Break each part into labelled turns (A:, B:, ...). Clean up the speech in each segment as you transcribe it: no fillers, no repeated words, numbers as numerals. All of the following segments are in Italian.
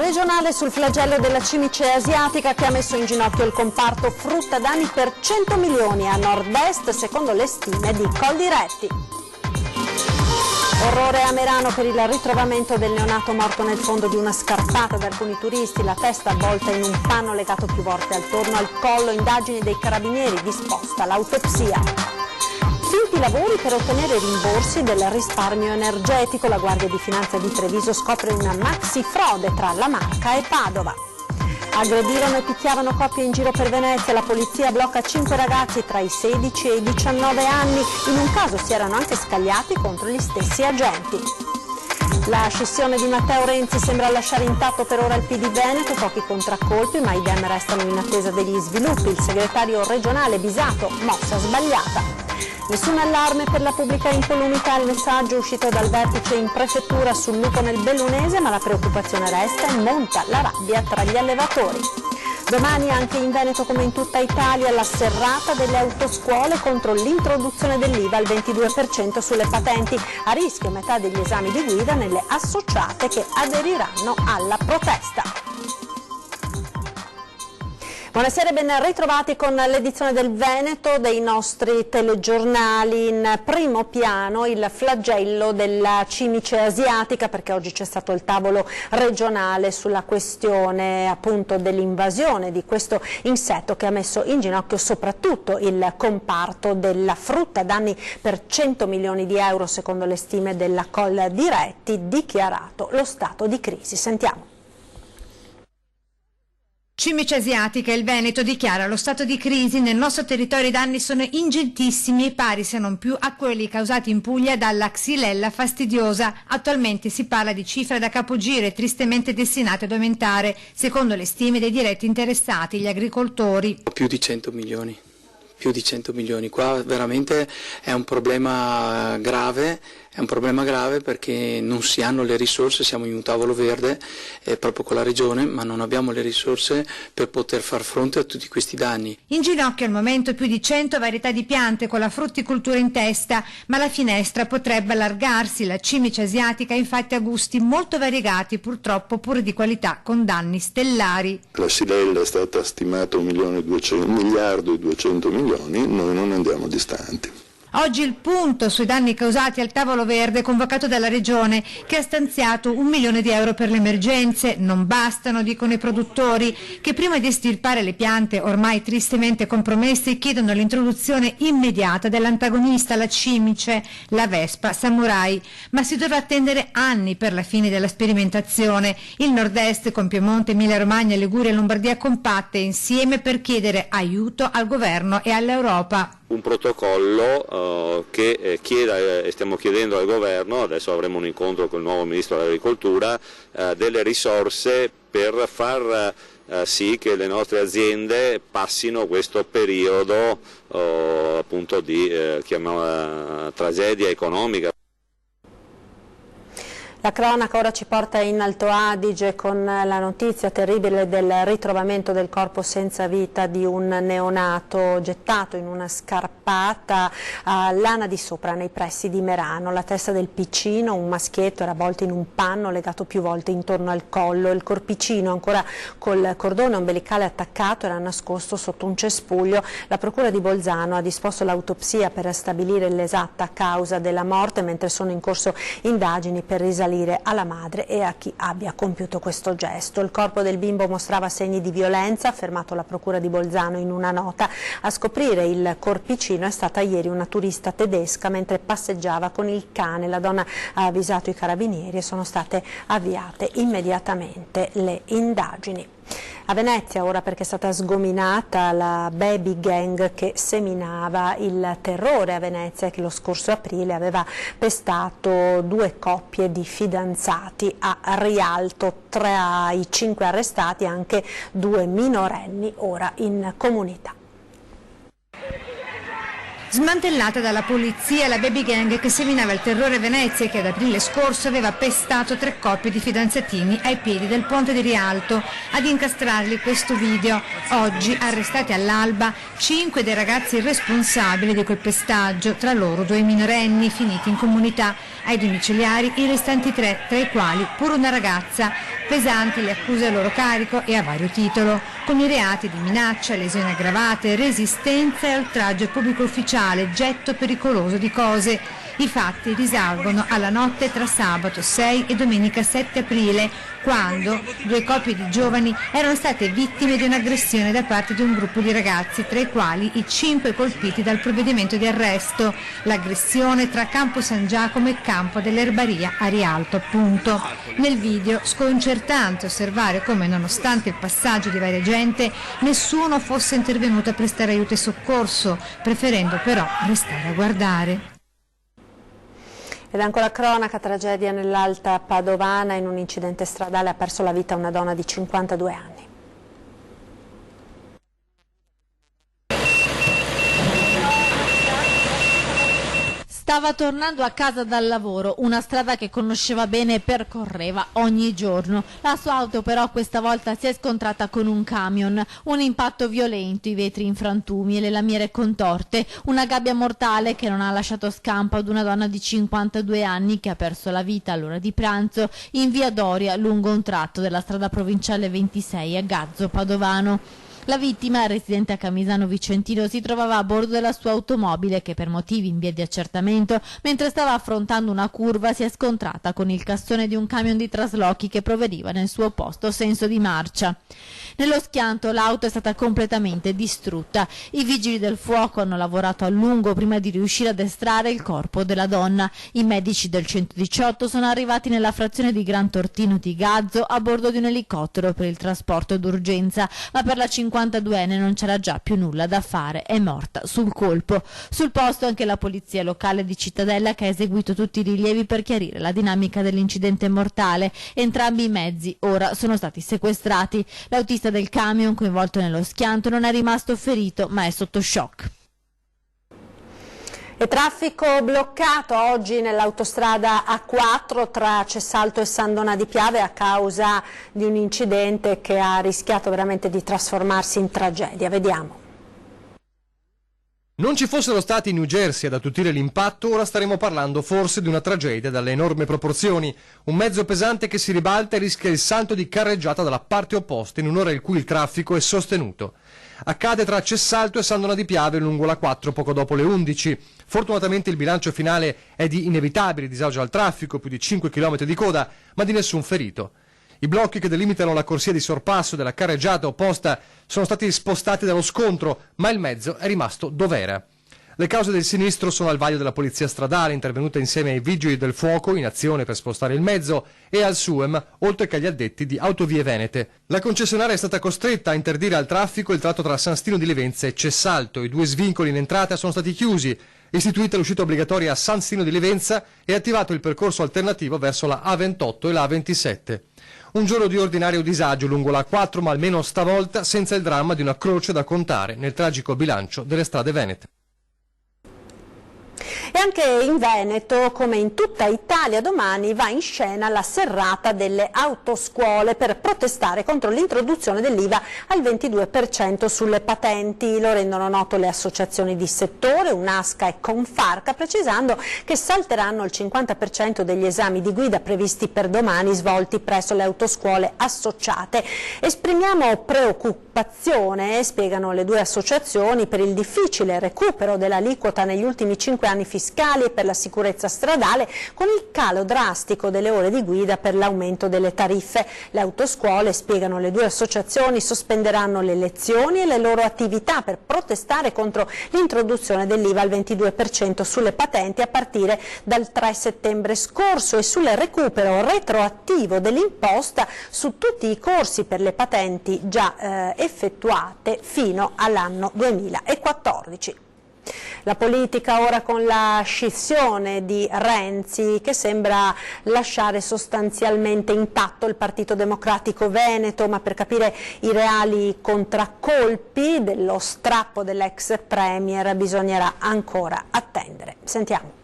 A: regionale sul flagello della cimice asiatica che ha messo in ginocchio il comparto frutta d'anni per 100 milioni a nord-est, secondo le stime di Coldiretti. Orrore a Merano per il ritrovamento del neonato morto nel fondo di una scarpata da alcuni turisti, la testa avvolta in un panno legato più volte attorno al collo, indagini dei carabinieri, disposta l'autopsia. Finti lavori per ottenere rimborsi del risparmio energetico, la Guardia di Finanza di Treviso scopre una maxi frode tra La Marca e Padova. Aggredivano e picchiavano coppie in giro per Venezia, la polizia blocca 5 ragazzi tra i 16 e i 19 anni, in un caso si erano anche scagliati contro gli stessi agenti. La scissione di Matteo Renzi sembra lasciare intatto per ora il PD Veneto, pochi contraccolpi ma i Dem restano in attesa degli sviluppi, il segretario regionale Bisato, mossa sbagliata. Nessun allarme per la pubblica incolumità, il messaggio uscito dal vertice in prefettura sul lupo nel Bellunese, ma la preoccupazione resta e monta la rabbia tra gli allevatori. Domani anche in Veneto come in tutta Italia la serrata delle autoscuole contro l'introduzione dell'IVA al 22% sulle patenti, a rischio metà degli esami di guida nelle associate che aderiranno alla protesta. Buonasera e ben ritrovati con l'edizione del Veneto dei nostri telegiornali. In primo piano il flagello della cimice asiatica, perché oggi c'è stato il tavolo regionale sulla questione appunto dell'invasione di questo insetto che ha messo in ginocchio soprattutto il comparto della frutta, danni per 100 milioni di euro secondo le stime della Coldiretti, dichiarato lo stato di crisi. Sentiamo.
B: Cimice asiatica, il Veneto dichiara lo stato di crisi. Nel nostro territorio i danni sono ingentissimi e pari se non più a quelli causati in Puglia dalla Xylella fastidiosa. Attualmente si parla di cifre da capogiro tristemente destinate ad aumentare, secondo le stime dei diretti interessati, gli agricoltori.
C: Più di 100 milioni. Più di 100 milioni, qua veramente è un problema grave perché non si hanno le risorse, siamo in un tavolo verde proprio con la regione, ma non abbiamo le risorse per poter far fronte a tutti questi danni.
B: In ginocchio al momento più di 100 varietà di piante con la frutticoltura in testa, ma la finestra potrebbe allargarsi. La cimice asiatica infatti ha gusti molto variegati, purtroppo pur di qualità, con danni stellari.
D: La Xylella è stata stimata 1 miliardo e 200 milioni, noi non andiamo distanti.
B: Oggi il punto sui danni causati al tavolo verde convocato dalla Regione, che ha stanziato 1 milione di euro per le emergenze. Non bastano, dicono i produttori, che prima di estirpare le piante ormai tristemente compromesse chiedono l'introduzione immediata dell'antagonista, la cimice, la vespa samurai. Ma si dovrà attendere anni per la fine della sperimentazione. Il nord-est con Piemonte, Emilia-Romagna, Liguria e Lombardia compatte insieme per chiedere aiuto al governo e all'Europa.
E: Un protocollo che stiamo chiedendo al governo, adesso avremo un incontro con il nuovo Ministro dell'Agricoltura, delle risorse per far sì che le nostre aziende passino questo periodo appunto di tragedia economica.
A: La cronaca ora ci porta in Alto Adige con la notizia terribile del ritrovamento del corpo senza vita di un neonato gettato in una scarpata a Lana di Sopra nei pressi di Merano. La testa del piccino, un maschietto, era avvolto in un panno legato più volte intorno al collo. Il corpicino, ancora col cordone ombelicale attaccato, era nascosto sotto un cespuglio. La procura di Bolzano ha disposto l'autopsia per stabilire l'esatta causa della morte, mentre sono in corso indagini per risalire alla madre e a chi abbia compiuto questo gesto. Il corpo del bimbo mostrava segni di violenza, ha affermato la procura di Bolzano in una nota. A scoprire il corpicino è stata ieri una turista tedesca mentre passeggiava con il cane. La donna ha avvisato i carabinieri e sono state avviate immediatamente le indagini. A Venezia ora, perché è stata sgominata la baby gang che seminava il terrore a Venezia e che lo scorso aprile aveva pestato 2 coppie di fidanzati a Rialto. Tra i 5 arrestati anche 2 minorenni ora in comunità.
B: Smantellata dalla polizia la baby gang che seminava il terrore a Venezia e che ad aprile scorso aveva pestato 3 coppie di fidanzatini ai piedi del ponte di Rialto. Ad incastrarli questo video. Oggi arrestati all'alba 5 dei ragazzi responsabili di quel pestaggio, tra loro 2 minorenni finiti in comunità. Ai domiciliari i restanti 3, tra i quali pure una ragazza. Pesanti le accuse a loro carico e a vario titolo, con i reati di minaccia, lesioni aggravate, resistenza e oltraggio al pubblico ufficiale, getto pericoloso di cose. I fatti risalgono alla notte tra sabato 6 e domenica 7 aprile, quando 2 coppie di giovani erano state vittime di un'aggressione da parte di un gruppo di ragazzi, tra i quali i 5 colpiti dal provvedimento di arresto. L'aggressione tra Campo San Giacomo e Campo dell'Erbaria a Rialto, appunto. Nel video sconcertante osservare come, nonostante il passaggio di varia gente, nessuno fosse intervenuto a prestare aiuto e soccorso, preferendo però restare a guardare.
A: Ed ancora cronaca, tragedia nell'Alta Padovana, in un incidente stradale ha perso la vita una donna di 52 anni.
F: Stava tornando a casa dal lavoro, una strada che conosceva bene e percorreva ogni giorno. La sua auto però questa volta si è scontrata con un camion, un impatto violento, i vetri in frantumi e le lamiere contorte, una gabbia mortale che non ha lasciato scampo ad una donna di 52 anni che ha perso la vita all'ora di pranzo in via Doria lungo un tratto della strada provinciale 26 a Gazzo Padovano. La vittima, residente a Camisano Vicentino, si trovava a bordo della sua automobile che per motivi in via di accertamento, mentre stava affrontando una curva, si è scontrata con il cassone di un camion di traslochi che proveniva nel suo opposto senso di marcia. Nello schianto l'auto è stata completamente distrutta. I vigili del fuoco hanno lavorato a lungo prima di riuscire ad estrarre il corpo della donna. I medici del 118 sono arrivati nella frazione di Gran Tortino di Gazzo a bordo di un elicottero per il trasporto d'urgenza, ma per la 52enne non c'era già più nulla da fare, è morta sul colpo. Sul posto anche la polizia locale di Cittadella che ha eseguito tutti i rilievi per chiarire la dinamica dell'incidente mortale. Entrambi i mezzi ora sono stati sequestrati. L'autista del camion coinvolto nello schianto non è rimasto ferito ma è sotto shock.
A: E traffico bloccato oggi nell'autostrada A4 tra Cessalto e San Donà di Piave a causa di un incidente che ha rischiato veramente di trasformarsi in tragedia. Vediamo.
G: Non ci fossero stati in New Jersey ad attutire l'impatto, ora staremo parlando forse di una tragedia dalle enormi proporzioni. Un mezzo pesante che si ribalta e rischia il salto di carreggiata dalla parte opposta in un'ora in cui il traffico è sostenuto. Accade tra Cessalto e San Donà di Piave lungo la 4 poco dopo le 11. Fortunatamente il bilancio finale è di inevitabile disagio al traffico, più di 5 km di coda, ma di nessun ferito. I blocchi che delimitano la corsia di sorpasso della carreggiata opposta sono stati spostati dallo scontro, ma il mezzo è rimasto dov'era. Le cause del sinistro sono al vaglio della polizia stradale, intervenuta insieme ai vigili del fuoco in azione per spostare il mezzo, e al SUEM, oltre che agli addetti di Autovie Venete. La concessionaria è stata costretta a interdire al traffico il tratto tra San Stino di Livenza e Cessalto. I 2 svincoli in entrata sono stati chiusi, istituita l'uscita obbligatoria a San Stino di Livenza e attivato il percorso alternativo verso la A28 e la A27. Un giorno di ordinario disagio lungo la A4, ma almeno stavolta senza il dramma di una croce da contare nel tragico bilancio delle strade venete.
A: E anche in Veneto, come in tutta Italia, domani va in scena la serrata delle autoscuole per protestare contro l'introduzione dell'IVA al 22% sulle patenti. Lo rendono noto le associazioni di settore, UNASCA e Confarca, precisando che salteranno il 50% degli esami di guida previsti per domani svolti presso le autoscuole associate. Esprimiamo preoccupazione, spiegano le 2 associazioni, per il difficile recupero dell'aliquota negli ultimi 5 anni fiscali e per la sicurezza stradale, con il calo drastico delle ore di guida per l'aumento delle tariffe. Le autoscuole, spiegano le 2 associazioni, sospenderanno le lezioni e le loro attività per protestare contro l'introduzione dell'IVA al 22% sulle patenti a partire dal 3 settembre scorso e sul recupero retroattivo dell'imposta su tutti i corsi per le patenti già effettuate fino all'anno 2014. La politica ora con la scissione di Renzi, che sembra lasciare sostanzialmente intatto il Partito Democratico Veneto, ma per capire i reali contraccolpi dello strappo dell'ex premier bisognerà ancora attendere. Sentiamo.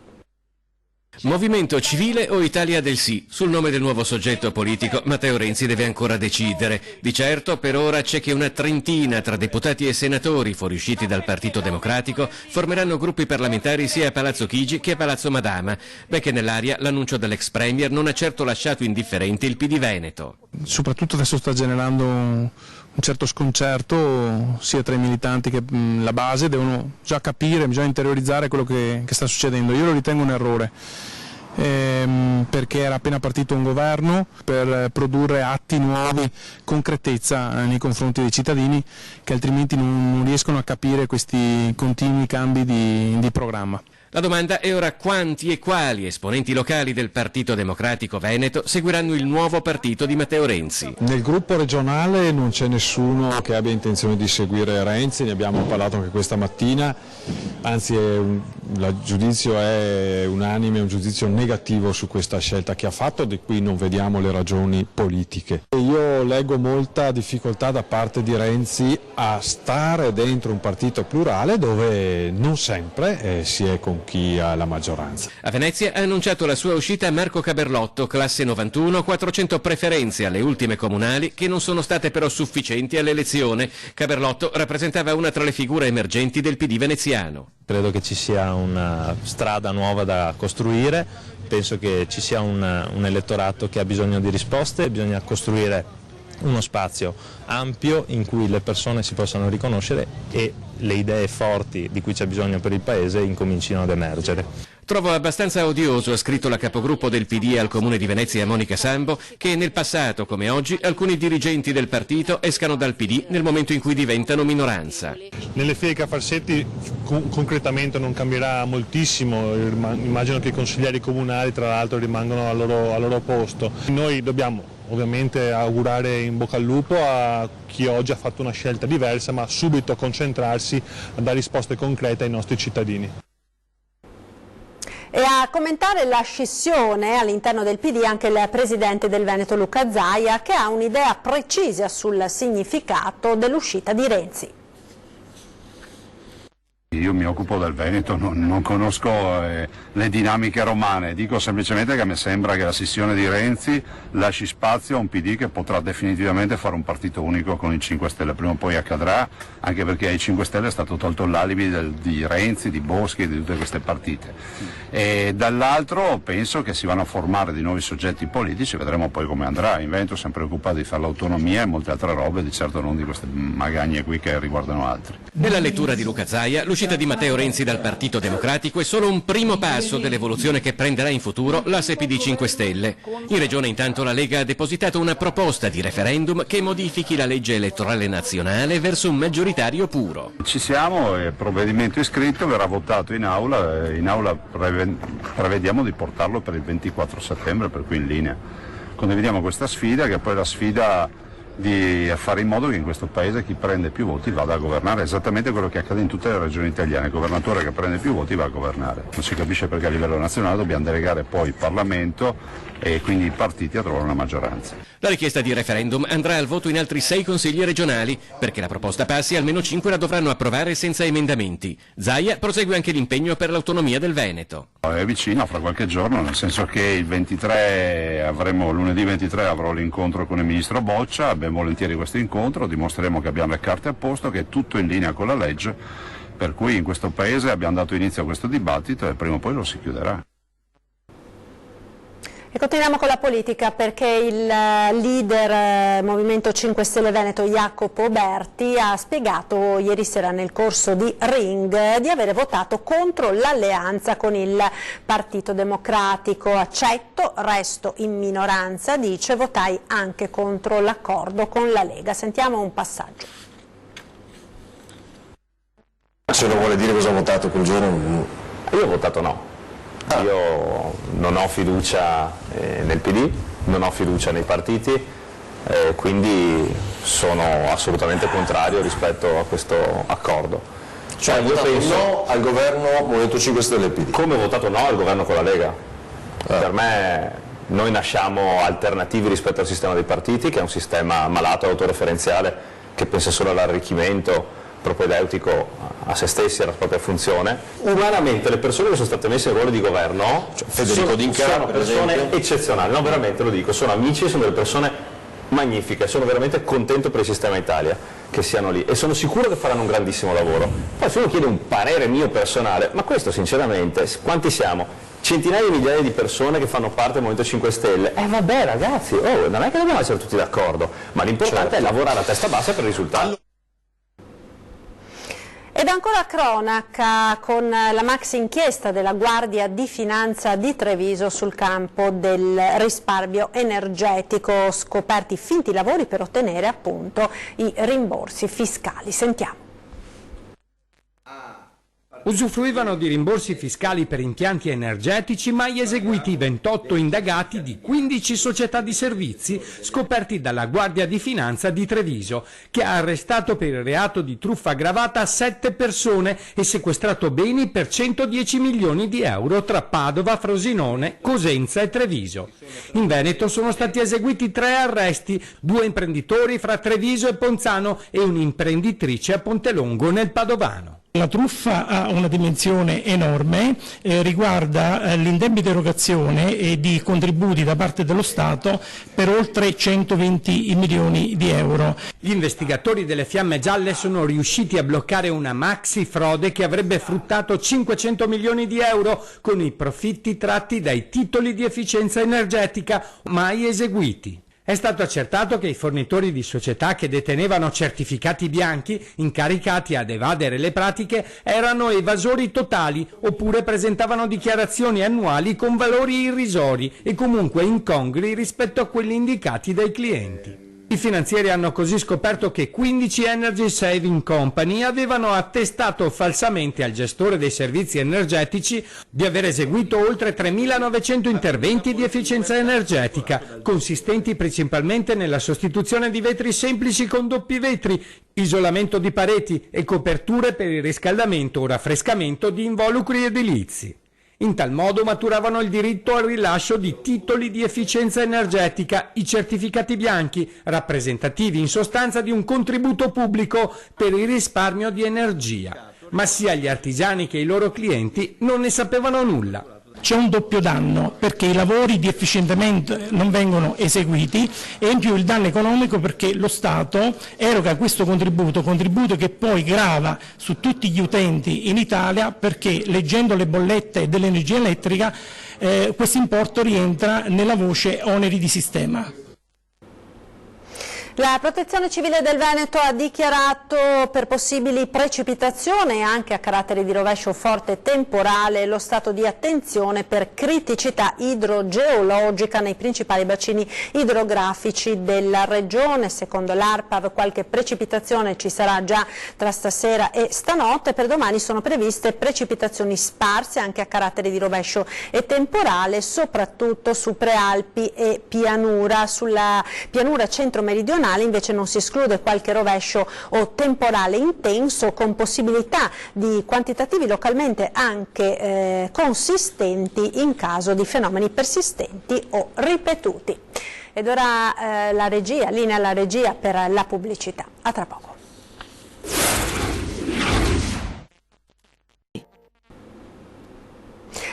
H: Movimento Civile o Italia del Sì? Sul nome del nuovo soggetto politico Matteo Renzi deve ancora decidere. Di certo per ora c'è che una trentina tra deputati e senatori fuoriusciti dal Partito Democratico formeranno gruppi parlamentari sia a Palazzo Chigi che a Palazzo Madama. Benché nell'aria l'annuncio dell'ex premier non ha certo lasciato indifferente il PD Veneto.
I: Soprattutto adesso sta generando un certo sconcerto sia tra i militanti che la base, devono già capire, bisogna interiorizzare quello che sta succedendo. Io lo ritengo un errore, perché era appena partito un governo per produrre atti nuovi, concretezza nei confronti dei cittadini che altrimenti non riescono a capire questi continui cambi di programma.
H: La domanda è ora quanti e quali esponenti locali del Partito Democratico Veneto seguiranno il nuovo partito di Matteo Renzi.
J: Nel gruppo regionale non c'è nessuno che abbia intenzione di seguire Renzi, ne abbiamo parlato anche questa mattina, anzi il giudizio è unanime, un giudizio negativo su questa scelta che ha fatto, di cui non vediamo le ragioni politiche. Io leggo molta difficoltà da parte di Renzi a stare dentro un partito plurale dove non sempre si è con chi ha la maggioranza.
H: A Venezia ha annunciato la sua uscita Marco Caberlotto, classe 91, 400 preferenze alle ultime comunali che non sono state però sufficienti all'elezione. Caberlotto rappresentava una tra le figure emergenti del PD veneziano.
K: Credo che ci sia una strada nuova da costruire, penso che ci sia un elettorato che ha bisogno di risposte, bisogna costruire uno spazio ampio in cui le persone si possano riconoscere e le idee forti di cui c'è bisogno per il Paese incomincino ad emergere.
H: Trovo abbastanza odioso, ha scritto la capogruppo del PD al Comune di Venezia Monica Sambo, che nel passato come oggi alcuni dirigenti del partito escano dal PD nel momento in cui diventano minoranza.
L: Nelle file Caffarsetti concretamente non cambierà moltissimo, immagino che i consiglieri comunali tra l'altro rimangano al loro posto. Noi dobbiamo ovviamente augurare in bocca al lupo a chi oggi ha fatto una scelta diversa, ma subito concentrarsi a dare risposte concrete ai nostri cittadini.
A: E a commentare la scissione all'interno del PD anche il presidente del Veneto Luca Zaia, che ha un'idea precisa sul significato dell'uscita di Renzi.
M: Io mi occupo del Veneto, non conosco le dinamiche romane, dico semplicemente che mi sembra che la scissione di Renzi lasci spazio a un PD che potrà definitivamente fare un partito unico con i 5 Stelle, prima o poi accadrà, anche perché ai 5 Stelle è stato tolto l'alibi di Renzi, di Boschi e di tutte queste partite. E dall'altro penso che si vanno a formare di nuovi soggetti politici, vedremo poi come andrà. In Veneto siamo preoccupati di fare l'autonomia e molte altre robe, di certo non di queste magagne qui che riguardano altri.
H: Nella lettura di Luca Zaia, l'uscita di Matteo Renzi dal Partito Democratico è solo un primo passo dell'evoluzione che prenderà in futuro l'asse PD 5 Stelle. In Regione intanto la Lega ha depositato una proposta di referendum che modifichi la legge elettorale nazionale verso un maggioritario puro.
M: Ci siamo, il provvedimento è scritto, verrà votato in aula prevediamo di portarlo per il 24 settembre, per cui in linea. Condividiamo questa sfida, che è poi la sfida di fare in modo che in questo Paese chi prende più voti vada a governare, esattamente quello che accade in tutte le regioni italiane, il governatore che prende più voti va a governare. Non si capisce perché a livello nazionale dobbiamo delegare poi il Parlamento e quindi i partiti a trovare una maggioranza.
H: La richiesta di referendum andrà al voto in altri 6 consigli regionali. Perché la proposta passi, almeno 5 la dovranno approvare senza emendamenti. Zaia prosegue anche l'impegno per l'autonomia del Veneto.
M: È vicino, fra qualche giorno, nel senso che il 23 lunedì 23 avrò l'incontro con il ministro Boccia, ben volentieri questo incontro, dimostreremo che abbiamo le carte a posto, che è tutto in linea con la legge, per cui in questo Paese abbiamo dato inizio a questo dibattito e prima o poi lo si chiuderà.
A: E continuiamo con la politica, perché il leader Movimento 5 Stelle Veneto Jacopo Berti ha spiegato ieri sera nel corso di Ring di avere votato contro l'alleanza con il Partito Democratico. Accetto, resto in minoranza, dice, votai anche contro l'accordo con la Lega. Sentiamo un passaggio.
N: Se lo vuole dire cosa ha votato quel giorno?
O: Io ho votato no. Io non ho fiducia nel PD, non ho fiducia nei partiti, quindi sono assolutamente contrario rispetto a questo accordo.
N: Cioè, io penso no al governo Movimento 5 Stelle e PD.
O: Come ho votato no al governo con la Lega. Per me noi nasciamo alternativi rispetto al sistema dei partiti, che è un sistema malato, autoreferenziale, che pensa solo all'arricchimento propedeutico a se stessi e alla propria funzione. Umanamente le persone che sono state messe in ruolo di governo, cioè
N: Federico D'Inca,
O: sono persone eccezionali, no, veramente lo dico, sono amici, sono delle persone magnifiche, sono veramente contento per il sistema Italia che siano lì e sono sicuro che faranno un grandissimo lavoro. Poi se uno chiede un parere mio personale, ma questo sinceramente, quanti siamo? Centinaia di migliaia di persone che fanno parte del Movimento 5 Stelle. Vabbè ragazzi, non è che dobbiamo essere tutti d'accordo, ma l'importante è lavorare a testa bassa per il risultato.
A: Ed ancora cronaca con la maxi inchiesta della Guardia di Finanza di Treviso sul campo del risparmio energetico, scoperti finti lavori per ottenere appunto i rimborsi fiscali. Sentiamo.
P: Usufruivano di rimborsi fiscali per impianti energetici mai eseguiti 28 indagati di 15 società di servizi scoperti dalla Guardia di Finanza di Treviso, che ha arrestato per il reato di truffa aggravata 7 persone e sequestrato beni per 110 milioni di euro tra Padova, Frosinone, Cosenza e Treviso. In Veneto sono stati eseguiti 3 arresti, 2 imprenditori fra Treviso e Ponzano e un'imprenditrice a Pontelongo nel Padovano.
Q: La truffa ha una dimensione enorme, riguarda l'indebita erogazione di contributi da parte dello Stato per oltre 120 milioni di euro.
P: Gli investigatori delle Fiamme Gialle sono riusciti a bloccare una maxi frode che avrebbe fruttato 500 milioni di euro con i profitti tratti dai titoli di efficienza energetica mai eseguiti. È stato accertato che i fornitori di società che detenevano certificati bianchi incaricati ad evadere le pratiche erano evasori totali oppure presentavano dichiarazioni annuali con valori irrisori e comunque incongrui rispetto a quelli indicati dai clienti. I finanzieri hanno così scoperto che 15 Energy Saving Company avevano attestato falsamente al gestore dei servizi energetici di aver eseguito oltre 3.900 interventi di efficienza energetica, consistenti principalmente nella sostituzione di vetri semplici con doppi vetri, isolamento di pareti e coperture per il riscaldamento o raffrescamento di involucri edilizi. In tal modo maturavano il diritto al rilascio di titoli di efficienza energetica, i certificati bianchi, rappresentativi in sostanza di un contributo pubblico per il risparmio di energia. Ma sia gli artigiani che i loro clienti non ne sapevano nulla.
Q: C'è un doppio danno perché i lavori di efficientamento non vengono eseguiti e in più il danno economico perché lo Stato eroga questo contributo che poi grava su tutti gli utenti in Italia perché leggendo le bollette dell'energia elettrica questo importo rientra nella voce oneri di sistema.
A: La Protezione Civile del Veneto ha dichiarato per possibili precipitazioni anche a carattere di rovescio forte temporale lo stato di attenzione per criticità idrogeologica nei principali bacini idrografici della regione. Secondo l'ARPAV qualche precipitazione ci sarà già tra stasera e stanotte. Per domani sono previste precipitazioni sparse anche a carattere di rovescio e temporale, soprattutto su prealpi e pianura. Sulla pianura centro-meridionale invece non si esclude qualche rovescio o temporale intenso con possibilità di quantitativi localmente anche consistenti in caso di fenomeni persistenti o ripetuti. Ed ora la regia, linea alla regia per la pubblicità. A tra poco.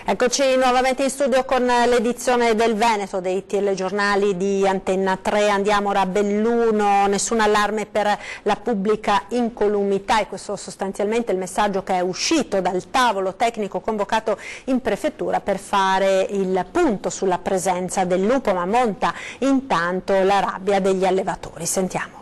A: Eccoci nuovamente in studio con l'edizione del Veneto dei telegiornali di Antenna 3. Andiamo ora a Belluno, nessun allarme per la pubblica incolumità e questo sostanzialmente è il messaggio che è uscito dal tavolo tecnico convocato in prefettura per fare il punto sulla presenza del lupo, ma monta intanto la rabbia degli allevatori. Sentiamo.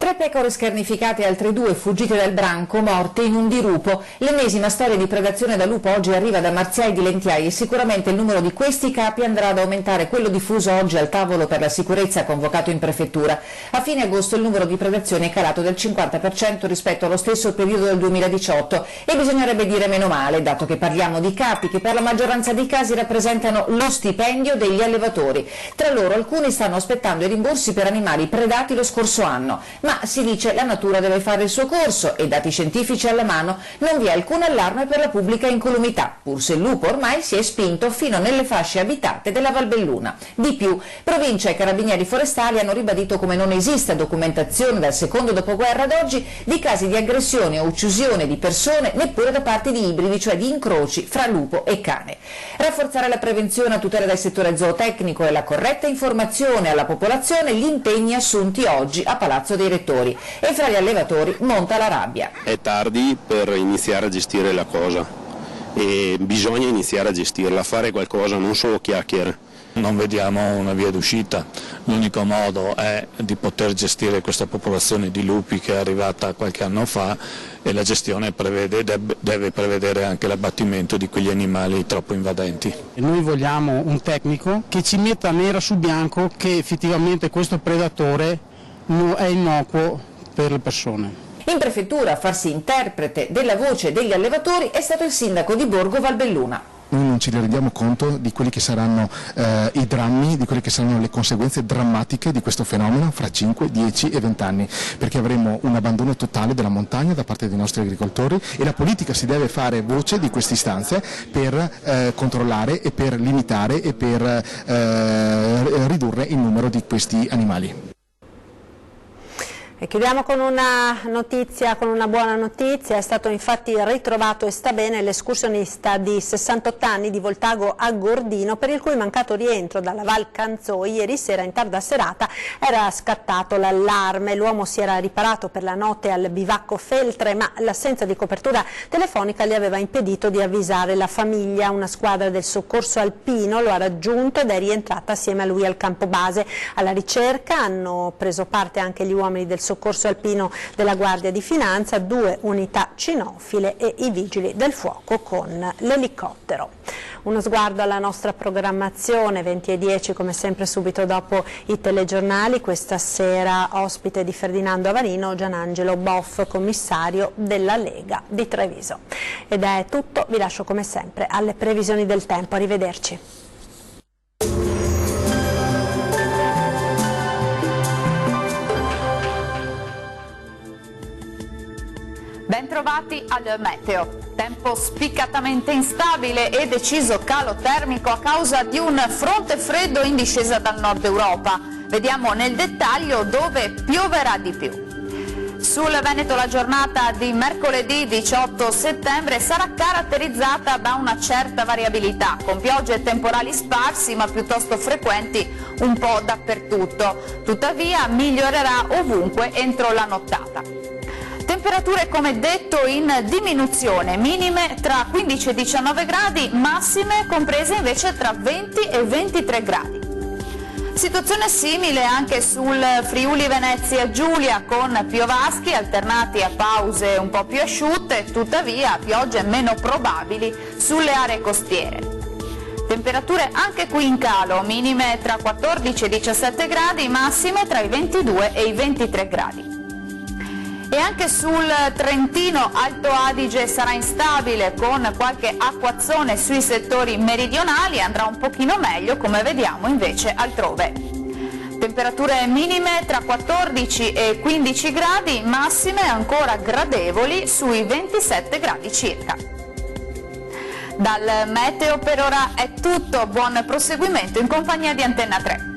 R: 3 pecore scarnificate e altre 2 fuggite dal branco, morte in un dirupo. L'ennesima storia di predazione da lupo oggi arriva da Marziai di Lentiai e sicuramente il numero di questi capi andrà ad aumentare. Quello diffuso oggi al tavolo per la sicurezza convocato in prefettura. A fine agosto il numero di predazioni è calato del 50% rispetto allo stesso periodo del 2018 e bisognerebbe dire meno male, dato che parliamo di capi che per la maggioranza dei casi rappresentano lo stipendio degli allevatori. Tra loro alcuni stanno aspettando i rimborsi per animali predati lo scorso anno, ma ma si dice la natura deve fare il suo corso e dati scientifici alla mano non vi è alcun allarme per la pubblica incolumità, pur se il lupo ormai si è spinto fino nelle fasce abitate della Valbelluna. Di più, provincia e carabinieri forestali hanno ribadito come non esista documentazione dal secondo dopoguerra ad oggi di casi di aggressione o uccisione di persone, neppure da parte di ibridi, cioè di incroci fra lupo e cane. Rafforzare la prevenzione a tutela del settore zootecnico e la corretta informazione alla popolazione, gli impegni assunti oggi a Palazzo dei Rettori, e fra gli allevatori monta la rabbia.
S: È tardi per iniziare a gestire la cosa e bisogna iniziare a gestirla, fare qualcosa, non solo chiacchiere.
T: Non vediamo una via d'uscita, l'unico modo è di poter gestire questa popolazione di lupi che è arrivata qualche anno fa, e la gestione deve prevedere anche l'abbattimento di quegli animali troppo invadenti.
U: Noi vogliamo un tecnico che ci metta nero su bianco che effettivamente questo predatore è innocuo per le persone.
R: In prefettura a farsi interprete della voce degli allevatori è stato il sindaco di Borgo Valbelluna.
V: Noi non ci rendiamo conto di quelli che saranno i drammi, di quelle che saranno le conseguenze drammatiche di questo fenomeno fra 5, 10 e 20 anni, perché avremo un abbandono totale della montagna da parte dei nostri agricoltori e la politica si deve fare voce di queste istanze per controllare e per limitare e per ridurre il numero di questi animali.
A: E chiudiamo con una notizia, con una buona notizia. È stato infatti ritrovato e sta bene l'escursionista di 68 anni di Voltago a Gordino, per il cui mancato rientro dalla Val Canzoi ieri sera in tarda serata era scattato l'allarme. L'uomo si era riparato per la notte al bivacco Feltre, ma l'assenza di copertura telefonica gli aveva impedito di avvisare la famiglia. Una squadra del soccorso alpino lo ha raggiunto ed è rientrata assieme a lui al campo base. Alla ricerca hanno preso parte anche gli uomini del soccorso alpino della Guardia di Finanza, 2 unità cinofile e i vigili del fuoco con l'elicottero. Uno sguardo alla nostra programmazione, 20:10 come sempre subito dopo i telegiornali. Questa sera ospite di Ferdinando Avarino, Gianangelo Boff, commissario della Lega di Treviso. Ed è tutto, vi lascio come sempre alle previsioni del tempo, arrivederci.
W: Bentrovati al meteo. Tempo spiccatamente instabile e deciso calo termico a causa di un fronte freddo in discesa dal nord Europa. Vediamo nel dettaglio dove pioverà di più. Sul Veneto la giornata di mercoledì 18 settembre sarà caratterizzata da una certa variabilità, con piogge e temporali sparsi ma piuttosto frequenti un po' dappertutto. Tuttavia migliorerà ovunque entro la nottata. Temperature come detto in diminuzione, minime tra 15 e 19 gradi, massime comprese invece tra 20 e 23 gradi. Situazione simile anche sul Friuli Venezia Giulia, con piovaschi alternati a pause un po' più asciutte, tuttavia piogge meno probabili sulle aree costiere. Temperature anche qui in calo, minime tra 14 e 17 gradi, massime tra i 22 e i 23 gradi. E anche sul Trentino Alto Adige sarà instabile, con qualche acquazzone sui settori meridionali, andrà un pochino meglio come vediamo invece altrove. Temperature minime tra 14 e 15 gradi, massime ancora gradevoli sui 27 gradi circa. Dal meteo per ora è tutto, buon proseguimento in compagnia di Antenna 3.